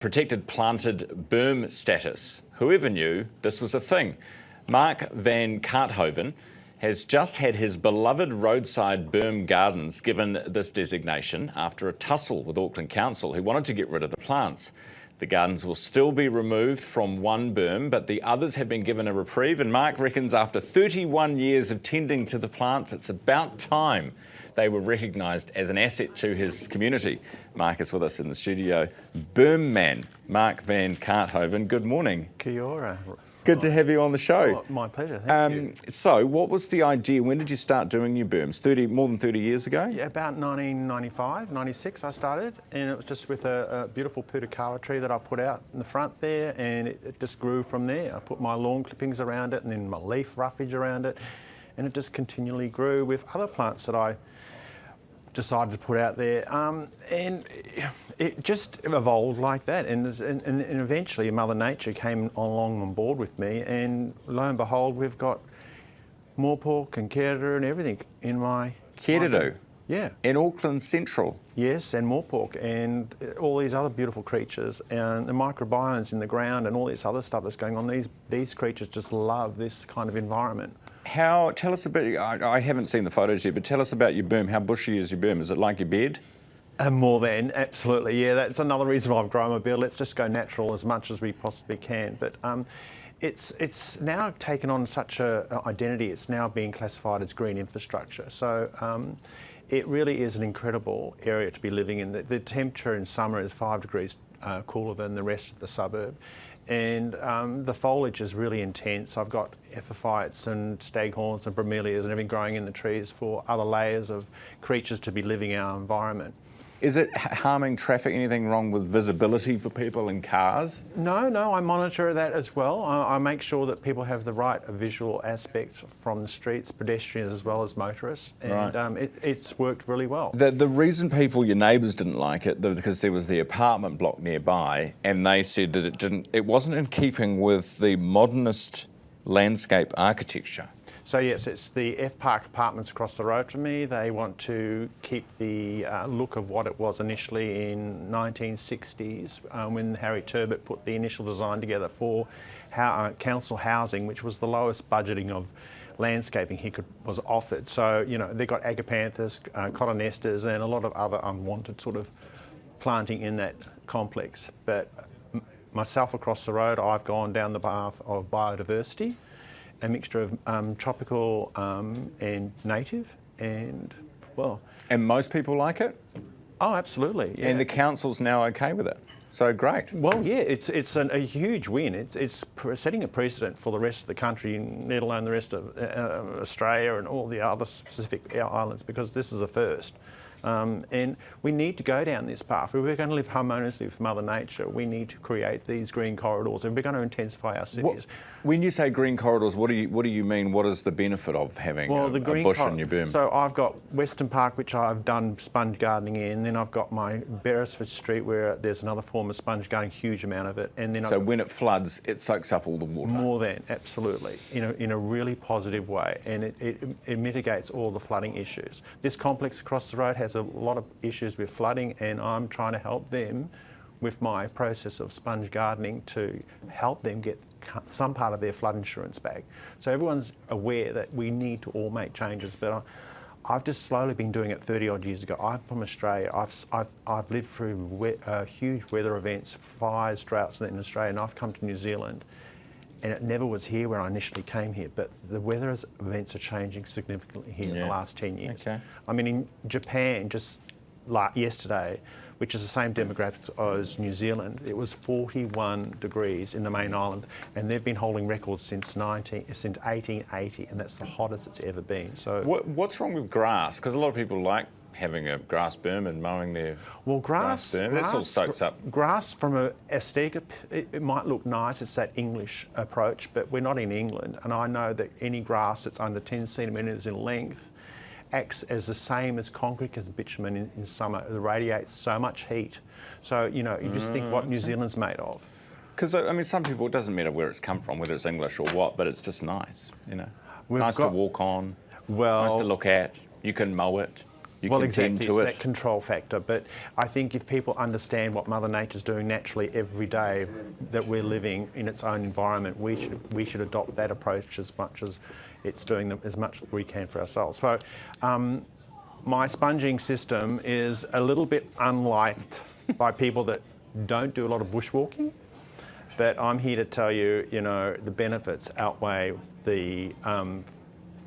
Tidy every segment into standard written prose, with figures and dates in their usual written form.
Protected planted berm status. Whoever knew this was a thing? Mark van Kaathoven has just had his beloved roadside Berm Gardens given this designation after a tussle with Auckland Council, who wanted to get rid of the plants. The gardens will still be removed from one berm, but the others have been given a reprieve, and Mark reckons after 31 years of tending to the plants, it's about time they were recognised as an asset to his community. Mark is with us in the studio. Berm man, Mark van Kaathoven, good morning. Kia ora. Good to have you on the show. Oh, my pleasure, thank you. So, what was the idea? When did you start doing your berms? More than 30 years ago? Yeah, about 1995, 96 I started, and it was just with a beautiful putakawa tree that I put out in the front there, and it just grew from there. I put my lawn clippings around it and then my leaf roughage around it, and it just continually grew with other plants that I decided to put out there, and it just evolved like that, and eventually Mother Nature came along on board with me, and lo and behold, we've got moorpork and kerida and everything in my... Kerida? Yeah. In Auckland Central? Yes, and moorpork and all these other beautiful creatures, and the microbiomes in the ground and all this other stuff that's going on. These creatures just love this kind of environment. Tell us a bit, I haven't seen the photos yet, but tell us about your berm. How bushy is your berm? Is it like your bed? More than, absolutely, yeah. That's another reason why I've grown my bed. Let's just go natural as much as we possibly can. But it's now taken on such an identity. It's now being classified as green infrastructure. So it really is an incredible area to be living in. The temperature in summer is 5 degrees cooler than the rest of the suburb. And the foliage is really intense. I've got epiphytes and staghorns and bromeliads and everything growing in the trees for other layers of creatures to be living in our environment. Is it harming traffic? Anything wrong with visibility for people in cars? No, I monitor that as well. I make sure that people have the right visual aspects from the streets, pedestrians as well as motorists, and right. It's worked really well. The reason your neighbours didn't like it, because there was the apartment block nearby, and they said that it wasn't in keeping with the modernist landscape architecture. So yes, it's the F Park Apartments across the road from me. They want to keep the look of what it was initially in 1960s when Harry Turbot put the initial design together for council housing, which was the lowest budgeting of landscaping was offered. So, you know, they got agapanthus, cotonestes and a lot of other unwanted sort of planting in that complex. But myself across the road, I've gone down the path of biodiversity, a mixture of tropical and native, and well... And most people like it? Oh, absolutely, yeah. And the council's now okay with it? So great. Well, yeah, it's a huge win. It's setting a precedent for the rest of the country, let alone the rest of Australia and all the other specific islands, because this is the first. And we need to go down this path. If we're going to live harmoniously with Mother Nature, we need to create these green corridors, and we're going to intensify our cities. When you say green corridors, what do you mean? What is the benefit of having a bush in your berm? So I've got Western Park, which I've done sponge gardening in. Then I've got my Beresford Street, where there's another form of sponge gardening, huge amount of it. And then so when it floods, it soaks up all the water. More than, absolutely, in a really positive way, and it mitigates all the flooding issues. This complex across the road has a lot of issues with flooding, and I'm trying to help them with my process of sponge gardening to help them get some part of their flood insurance back. So everyone's aware that we need to all make changes, but I've just slowly been doing it 30 odd years ago. I'm from Australia. I've lived through huge weather events, fires, droughts in Australia, and I've come to New Zealand, and it never was here when I initially came here, but the weather events are changing significantly here in the last 10 years. Okay. I mean, in Japan, just yesterday, which is the same demographics as New Zealand, it was 41 degrees in the main island, and they've been holding records since 1880, and that's the hottest it's ever been. So, what's wrong with grass? Because a lot of people like having a grass berm and mowing their grass berm. This all soaks up. Grass, from an aesthetic, it might look nice. It's that English approach, but we're not in England, and I know that any grass that's under 10 centimetres in length acts as the same as concrete as bitumen in summer. It radiates so much heat. So, you know, you just think what New Zealand's made of. Because, I mean, some people, it doesn't matter where it's come from, whether it's English or what, but it's just nice, you know. Nice to walk on, nice to look at. You can mow it. you well, can exactly, tend to it's it. that control factor. But I think if people understand what Mother Nature's doing naturally every day that we're living in its own environment, we should adopt that approach as much as it's doing as much as we can for ourselves. So my sponging system is a little bit unliked by people that don't do a lot of bushwalking. But I'm here to tell you, the benefits outweigh the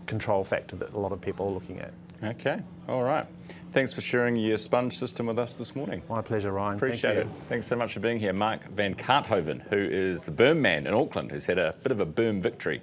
control factor that a lot of people are looking at. Okay, all right. Thanks for sharing your sponge system with us this morning. My pleasure, Ryan. Appreciate Thank it. you. Thanks so much for being here. Mark van Kaathoven, who is the Berm man in Auckland, who's had a bit of a Berm victory.